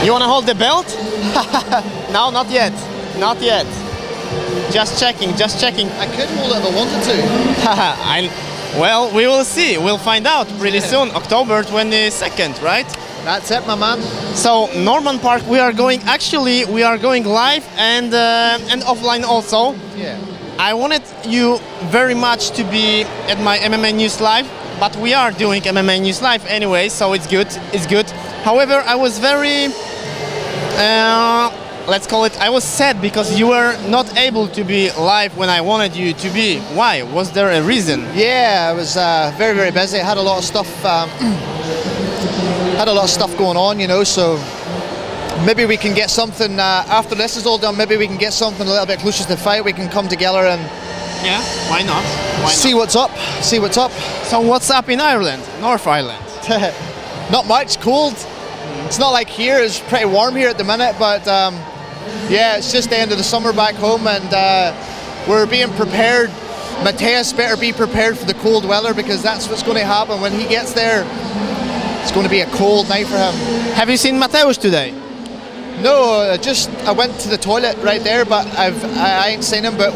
You want to hold the belt? No, not yet. Not yet. Just checking, just checking. I could hold it if I wanted to. Well, we will see. We'll find out pretty soon. October 22nd, right? That's it, my man. So, Normanem Parke, we are going live and offline also. Yeah. I wanted you very much to be at my MMA News Live, but we are doing MMA News Live anyway, so it's good, it's good. However, I was very, let's call it, I was sad because you were not able to be live when I wanted you to be. Why? Was there a reason? Yeah, I was very, very busy. I had a lot of stuff, going on, you know, so maybe we can get something, after this is all done, maybe we can get something a little bit closer to the fight. We can come together and yeah, why not? See what's up, see what's up. So what's up in Ireland, North Ireland? Not much, cold. It's not like here, it's pretty warm here at the minute, but yeah, it's just the end of the summer back home and we're being prepared. Mateus better be prepared for the cold weather because that's what's going to happen when he gets there. It's going to be a cold night for him. Have you seen Mateusz today? No, I went to the toilet right there, but I ain't seen him. But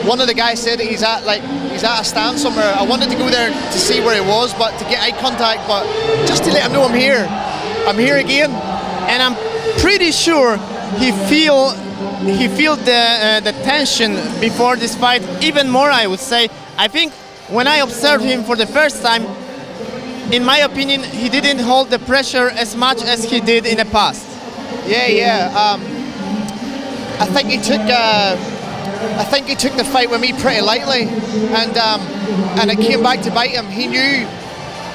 one of the guys said that he's at a stand somewhere. I wanted to go there to see where he was, but to get eye contact, but just to let him know I'm here. I'm here again, and I'm pretty sure he feel the tension before this fight even more. I would say. I think when I observed him for the first time, in my opinion, he didn't hold the pressure as much as he did in the past. Yeah. I think he took the fight with me pretty lightly, and it came back to bite him. He knew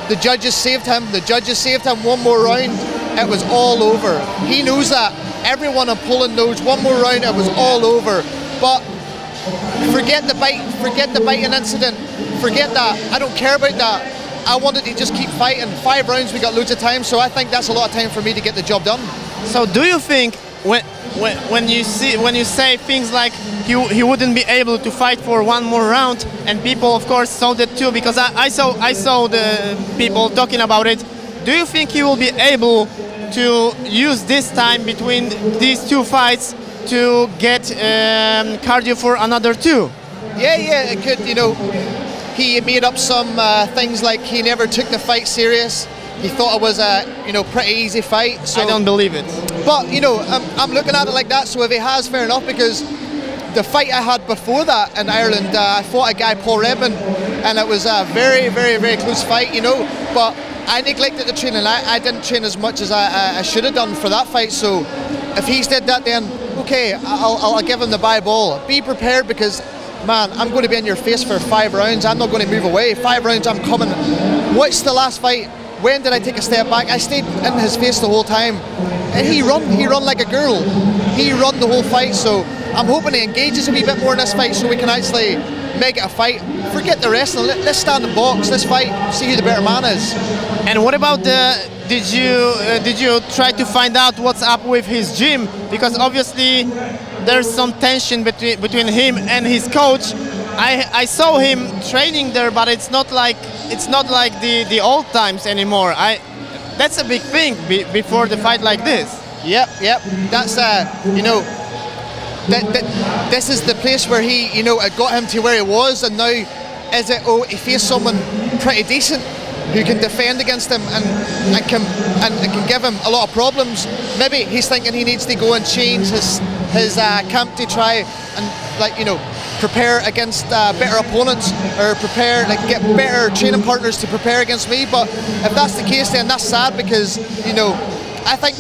the judges saved him. The judges saved him one more round. It was all over. He knows that. Everyone in Poland knows one more round. It was all over. But forget the biting incident. Forget that. I don't care about that. I wanted to just keep fighting. 5 rounds, we got loads of time, so I think that's a lot of time for me to get the job done. So do you think when you say things like he wouldn't be able to fight for one more round, and people of course saw that too, because I saw the people talking about it, do you think he will be able to use this time between these 2 fights to get cardio for another 2? Yeah, it could, you know. He made up some things like he never took the fight serious. He thought it was a pretty easy fight. So, I don't believe it. But you know, I'm looking at it like that. So if he has, fair enough. Because the fight I had before that in Ireland, I fought a guy, Paul Redmond, and it was a very, very, very close fight. You know, but I neglected the training. I didn't train as much as I should have done for that fight. So if he's did that, then okay, I'll give him the bye ball. Be prepared because, man, I'm going to be in your face for 5 rounds. I'm not going to move away. 5 rounds, I'm coming. What's the last fight? When did I take a step back? I stayed in his face the whole time. And he run like a girl. He run the whole fight, so I'm hoping he engages a wee bit more in this fight so we can actually make it a fight. Forget the wrestling. Let's stand and box. Let's fight. See who the better man is. And what about did you try to find out what's up with his gym? Because obviously there's some tension between him and his coach. I saw him training there, but it's not like the old times anymore. That's a big thing before the fight like this. Yep. That's you know, this is the place where he, you know, it got him to where he was, and now he faced someone pretty decent who can defend against him and can give him a lot of problems. Maybe he's thinking he needs to go and change his camp to try and, like, you know, prepare against better opponents, or get better training partners to prepare against me. But if that's the case, then that's sad, because, you know, I think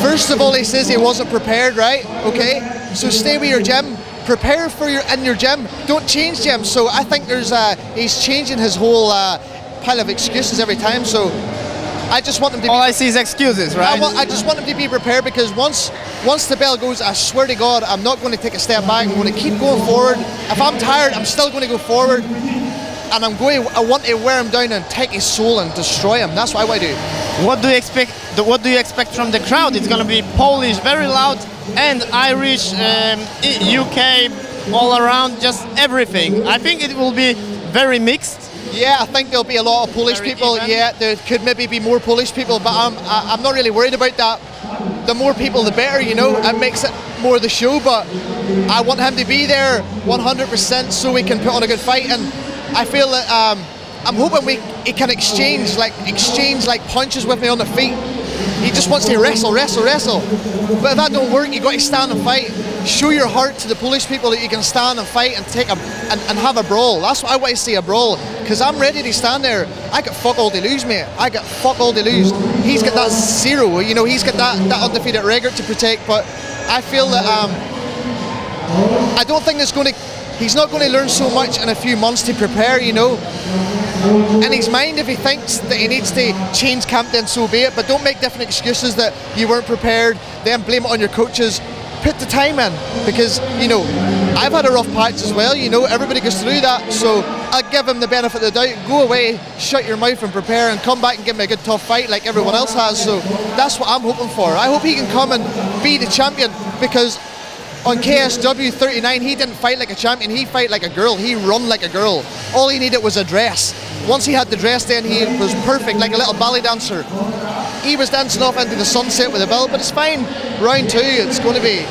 first of all he says he wasn't prepared, right? Okay, so stay with your gym, prepare in your gym, don't change gyms. So I think he's changing his whole pile of excuses every time. So I just want him to all I see is excuses, right? I just want him to be prepared, because once the bell goes, I swear to God, I'm not going to take a step back. I'm going to keep going forward. If I'm tired, I'm still going to go forward, and I want to wear him down and take his soul and destroy him. That's what I want to do. What do you expect? What do you expect from the crowd? It's going to be Polish, very loud, and Irish, UK, all around, just everything. I think it will be very mixed. Yeah, I think there'll be a lot of Polish people. Even. Yeah, there could maybe be more Polish people, but I'm not really worried about that. the more people, the better, you know. It makes it more the show, but I want him to be there 100% so we can put on a good fight. And I feel that I'm hoping he can exchange like punches with me on the feet. He just wants to wrestle. But if that don't work, you got to stand and fight. Show your heart to the Polish people that you can stand and fight and and have a brawl. That's what I want to see, a brawl. Because I'm ready to stand there. I got fuck all to lose, mate. I got fuck all to lose. He's got that zero, you know. He's got that undefeated record to protect. But I feel that I don't think he's not going to learn so much in a few months to prepare, you know. In his mind, if he thinks that he needs to change camp, then so be it. But don't make different excuses that you weren't prepared, then blame it on your coaches. Put the time in, because, you know, I've had a rough patch as well, you know, everybody goes through that, so I'll give him the benefit of the doubt. Go away, shut your mouth and prepare, and come back and give me a good tough fight like everyone else has. So that's what I'm hoping for. I hope he can come and be the champion, because on KSW 39 he didn't fight like a champion, he fight like a girl, he run like a girl. All he needed was a dress. Once he had the dress, then he was perfect, like a little ballet dancer. He was dancing off into the sunset with a belt, but it's fine. Round 2, it's going to be.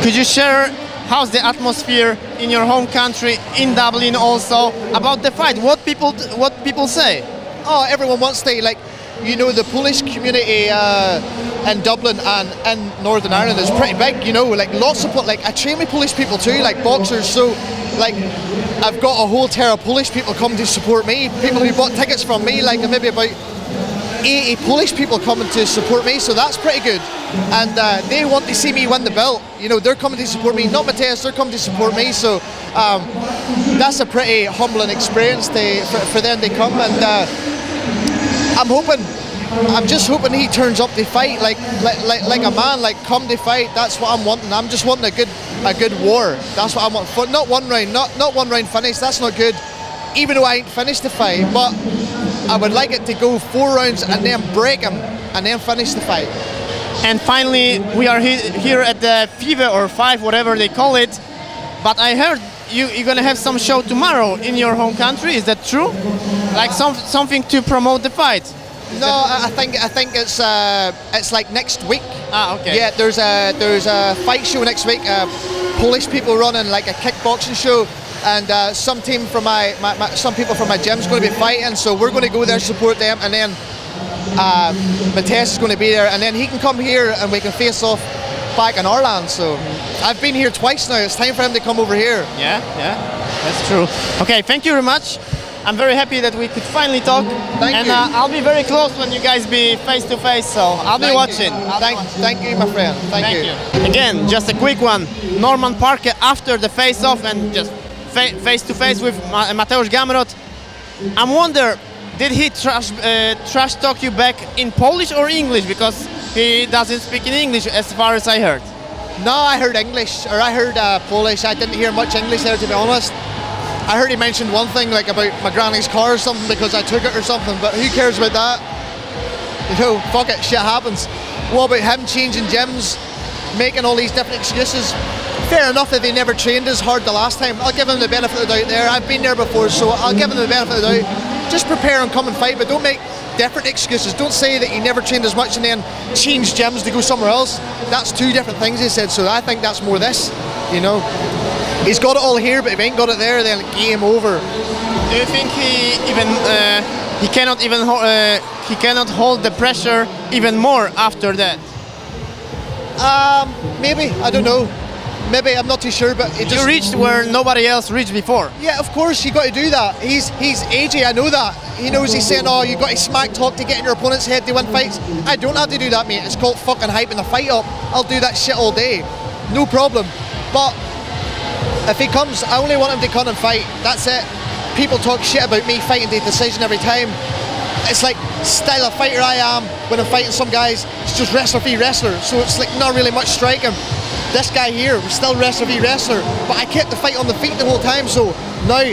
Could you share how's the atmosphere in your home country, in Dublin also, about the fight? What people say? Oh, everyone wants to, like, you know, the Polish community in Dublin and in Northern Ireland is pretty big, you know, like lots of, like, I train with Polish people too, like boxers, so like I've got a whole tier of Polish people come to support me, people who bought tickets from me, like maybe about 80 Polish people coming to support me, so that's pretty good. And they want to see me win the belt, you know, they're coming to support me, not Mateus, they're coming to support me, so that's a pretty humbling experience for them to come. And I'm just hoping he turns up to fight like a man, like come to fight. That's what I'm wanting. I'm just wanting a good war. That's what I want. For not one round, not one round finish. That's not good. Even though I ain't finished the fight, but I would like it to go 4 rounds and then break him and then finish the fight. And finally, we are here at the Fever or 5, whatever they call it. But I heard you're gonna have some show tomorrow in your home country. Is that true? Like something to promote the fight? No, I think it's like next week. Ah, okay. Yeah, there's a fight show next week. Polish people running like a kickboxing show, and some people from my gym's going to be fighting. So we're going to go there, support them, and then Mateus is going to be there, and then he can come here and we can face off back in our land. So I've been here twice now. It's time for him to come over here. Yeah, that's true. Okay, thank you very much. I'm very happy that we could finally talk. Thank you. I'll be very close when you guys be face to face, so I'll be watching. Thank you, my friend. Thank you. Again, just a quick one. Normanem Parke after the face-off and just face to face with Mateusz Gamrot. I'm wondering, did he trash talk you back in Polish or English? Because he doesn't speak in English as far as I heard. No, I heard English, or I heard Polish. I didn't hear much English there, to be honest. I heard he mentioned one thing, like about my granny's car or something because I took it or something, but who cares about that? You know, fuck it, shit happens. What about him changing gyms, making all these different excuses? Fair enough if he never trained as hard the last time. I'll give him the benefit of the doubt there. I've been there before, so I'll give him the benefit of the doubt. Just prepare and come and fight, but don't make different excuses. Don't say that he never trained as much and then change gyms to go somewhere else. That's 2 different things, he said, so I think that's more this, you know. He's got it all here, but if he ain't got it there, then game over. Do you think he cannot hold the pressure even more after that? Maybe, I don't know. Maybe, I'm not too sure, but you reached where nobody else reached before. Yeah, of course, you got to do that. He's AJ, I know that. He knows he's saying, oh, you got to smack talk to get in your opponent's head to win fights. I don't have to do that, mate. It's called fucking hyping the fight up. I'll do that shit all day. No problem. But if he comes, I only want him to come and fight. That's it. People talk shit about me fighting the decision every time. It's like style of fighter I am when I'm fighting some guys. It's just wrestler v wrestler, so it's like not really much striking. This guy here was still wrestler v wrestler, but I kept the fight on the feet the whole time. So now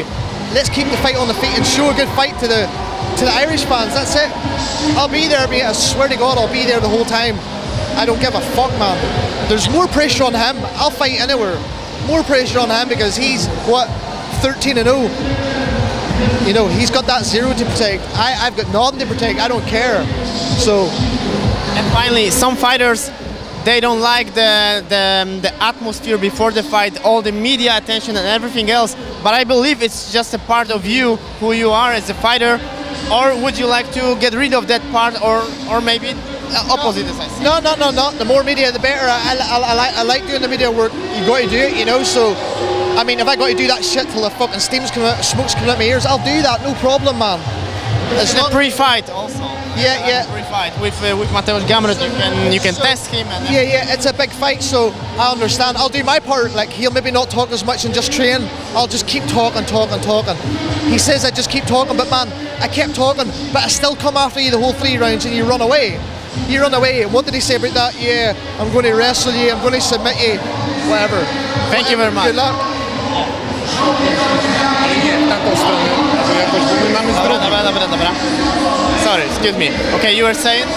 let's keep the fight on the feet and show a good fight to the Irish fans. That's it. I'll be there, mate. I swear to God, I'll be there the whole time. I don't give a fuck, man. There's more pressure on him. I'll fight anywhere. More pressure on him because he's, what, 13-0. You know, he's got that 0 to protect. I've got nothing to protect. I don't care. So. And finally, some fighters they don't like the atmosphere before the fight, all the media attention and everything else. But I believe it's just a part of you, who you are as a fighter. Or would you like to get rid of that part, or maybe opposite, as I say? No. The more media, the better. I like doing the media work. You got to do it, you know. So, I mean, if I got to do that shit till the fucking steam's coming out, smoke's coming out my ears, I'll do that. No problem, man. It's not pre-fight also. Yeah. Pre-fight with Mateuszowi Gamrotowi, you can test him. And yeah. It's a big fight, so I understand. I'll do my part. Like, he'll maybe not talk as much and just train. I'll just keep talking. He says I just keep talking, but man, I kept talking, but I still come after you the whole 3 rounds, and you run away. And what did he say about that? Yeah, I'm going to wrestle you. I'm going to submit you. Whatever. Thank you very much. Good luck. Dobra. Sorry, excuse me. Okay, you were saying?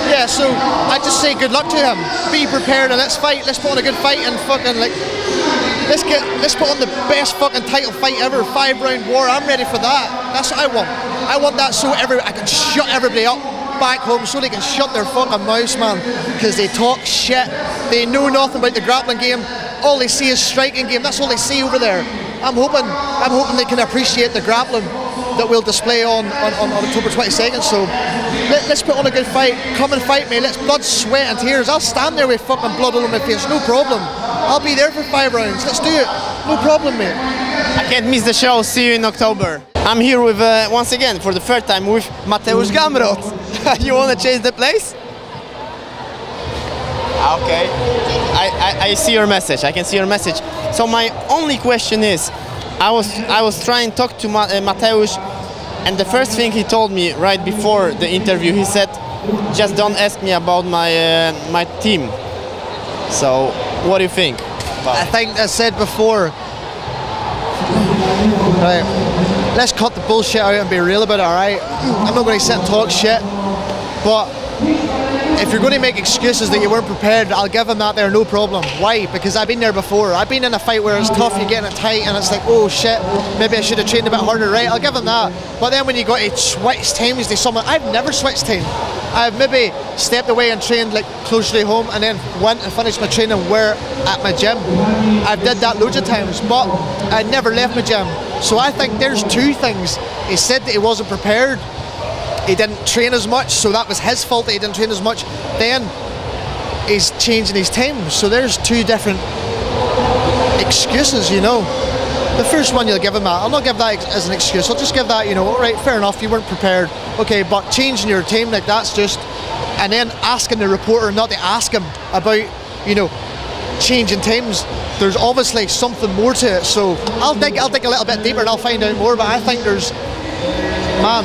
Yeah, so I just say good luck to him. Be prepared and let's fight. Let's put on a good fight and fucking like let's put on the best fucking title fight ever. 5-round war. I'm ready for that. That's what I want. I want that so I can shut everybody up back home so they can shut their fucking mouths, man. Because they talk shit. They know nothing about the grappling game. All they see is striking game. That's all they see over there. I'm hoping they can appreciate the grappling that we'll display on October 22nd. So let's put on a good fight. Come and fight me. Let's blood, sweat and tears. I'll stand there with fucking blood all over my face. No problem. I'll be there for 5 rounds. Let's do it. No problem, mate. I can't miss the show. See you in October. I'm here with once again for the 3rd time with Mateuszowi Gamrotowi. You want to change the place? Okay. I see your message. I can see your message. So my only question is, I was trying to talk to Mateusz, and the first thing he told me right before the interview, he said, "Just don't ask me about my team." So, what do you think? I think I said before. Right. Let's cut the bullshit out and be real about it. All right. I'm not going to sit and talk shit, but if you're going to make excuses that you weren't prepared, I'll give him that there, no problem. Why? Because I've been there before. I've been in a fight where it's tough, you're getting it tight, and it's like, oh shit, maybe I should have trained a bit harder, right? I'll give him that. But then when you got to switch times to someone, I've never switched time. I've maybe stepped away and trained like closer to home, and then went and finished my training where at my gym. I've did that loads of times, but I never left my gym. So I think there's 2 things. He said that he wasn't prepared. He didn't train as much, so that was his fault that he didn't train as much. Then he's changing his time. So there's 2 different excuses, you know. The first one you'll give him that. I'll not give that as an excuse. I'll just give that, you know, all right, fair enough, you weren't prepared. Okay, but changing your time like that's just, and then asking the reporter not to ask him about, you know, changing times. There's obviously something more to it. So I'll dig a little bit deeper and I'll find out more. But I think there's, man,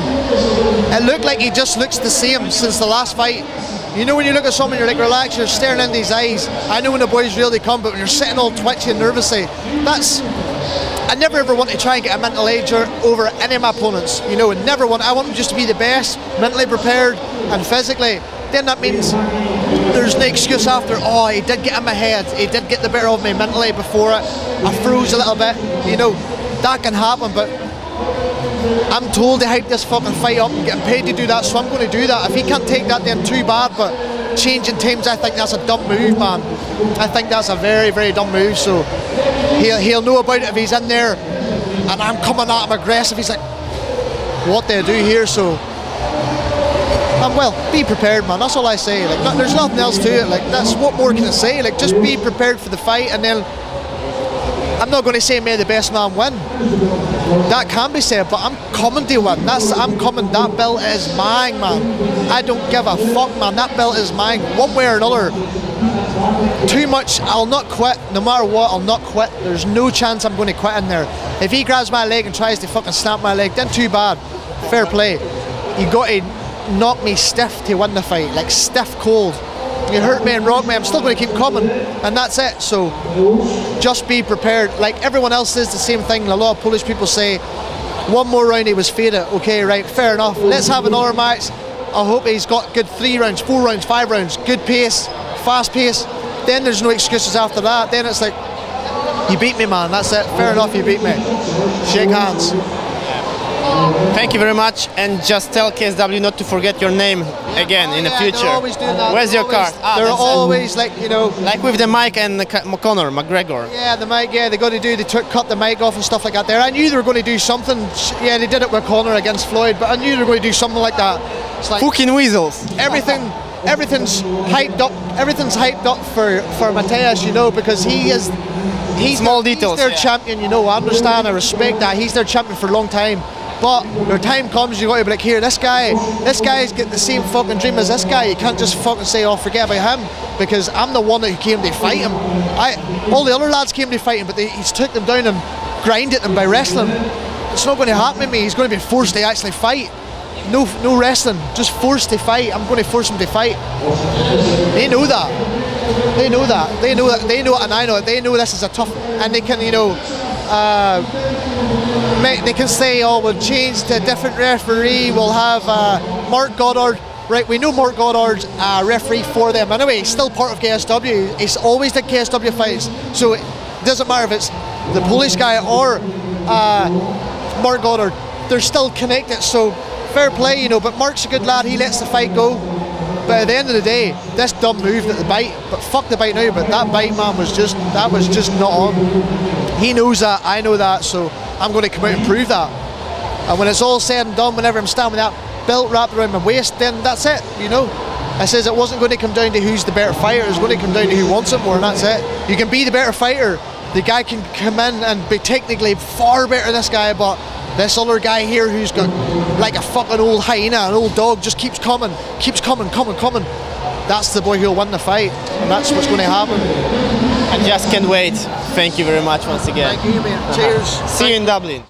it looked like he just looks the same since the last fight. You know when you look at someone, you're like, relax, you're staring into his eyes. I know when the boys really come, but when you're sitting all twitchy and nervously, that's, I never ever want to try and get a mental edge over any of my opponents. You know, I want them just to be the best, mentally prepared and physically. Then that means there's no excuse after, oh, he did get in my head, he did get the better of me mentally before it, I froze a little bit, you know, that can happen, but I'm told to hype this fucking fight up and getting paid to do that, so I'm going to do that. If he can't take that, then too bad, but changing times, I think that's a dumb move, man. I think that's a very, very dumb move, so he'll know about it if he's in there and I'm coming at him aggressive. He's like, what do I do here? So, well, be prepared, man. That's all I say. Like, there's nothing else to it. Like, that's what more can I say? Like, just be prepared for the fight, and then I'm not going to say may the best man win. That can be said, but I'm coming to win. I'm coming. That belt is mine, man. I don't give a fuck, man. That belt is mine, one way or another. Too much, I'll not quit. No matter what, I'll not quit. There's no chance I'm going to quit in there. If he grabs my leg and tries to fucking snap my leg, then too bad. Fair play. You got to knock me stiff to win the fight, like stiff cold. You hurt me and rock me, I'm still going to keep coming, and that's it. So just be prepared. Like everyone else says the same thing. A lot of Polish people say, one more round he was faded. Okay, right, fair enough. Let's have another match. I hope he's got good 3 rounds, 4 rounds, 5 rounds, good pace, fast pace. Then there's no excuses after that. Then it's like, you beat me, man, that's it. Fair enough, you beat me. Shake hands. Thank you very much, and just tell KSW not to forget your name again in the future. They're always doing that. Where's your card? They're always like, you know, like with the mic and Conor McGregor. Yeah, the mic. Yeah, cut the mic off and stuff like that. There, I knew they were going to do something. Yeah, they did it with Conor against Floyd, but I knew they were going to do something like that. It's like fucking weasels. Everything's hyped up. Everything's hyped up for Mateus, you know, because he's small details. He's their champion, you know. I understand, I respect that. He's their champion for a long time. But when time comes, you got to be like, here, this guy's got the same fucking dream as this guy. You can't just fucking say, oh, forget about him, because I'm the one who came to fight him. All the other lads came to fight him, but he's took them down and grinded them by wrestling. It's not going to happen to me. He's going to be forced to actually fight. No wrestling, just forced to fight. I'm going to force him to fight. They know that. They know that. They know that. They know it, and I know it. They know this is a tough, and they can, you know, they can say, oh, we'll change to a different referee. We'll have Mark Goddard. Right, we know Mark Goddard's referee for them. Anyway, he's still part of KSW. He's always did KSW fights, so it doesn't matter if it's the Polish guy or Mark Goddard. They're still connected. So fair play, you know. But Mark's a good lad. He lets the fight go. But at the end of the day, this dumb move at the bite, but fuck the bite now, but that bite, man, was just not on. He knows that, I know that, so I'm going to come out and prove that. And when it's all said and done, whenever I'm standing with that belt wrapped around my waist, then that's it, you know. I says it wasn't going to come down to who's the better fighter, it's going to come down to who wants it more, and that's it. You can be the better fighter, the guy can come in and be technically far better than this guy, but this other guy here who's got like a fucking old hyena, an old dog, just keeps coming. That's the boy who'll win the fight, and that's what's going to happen. I just can't wait. Thank you very much once again. Thank you, man. Cheers. See you in Dublin.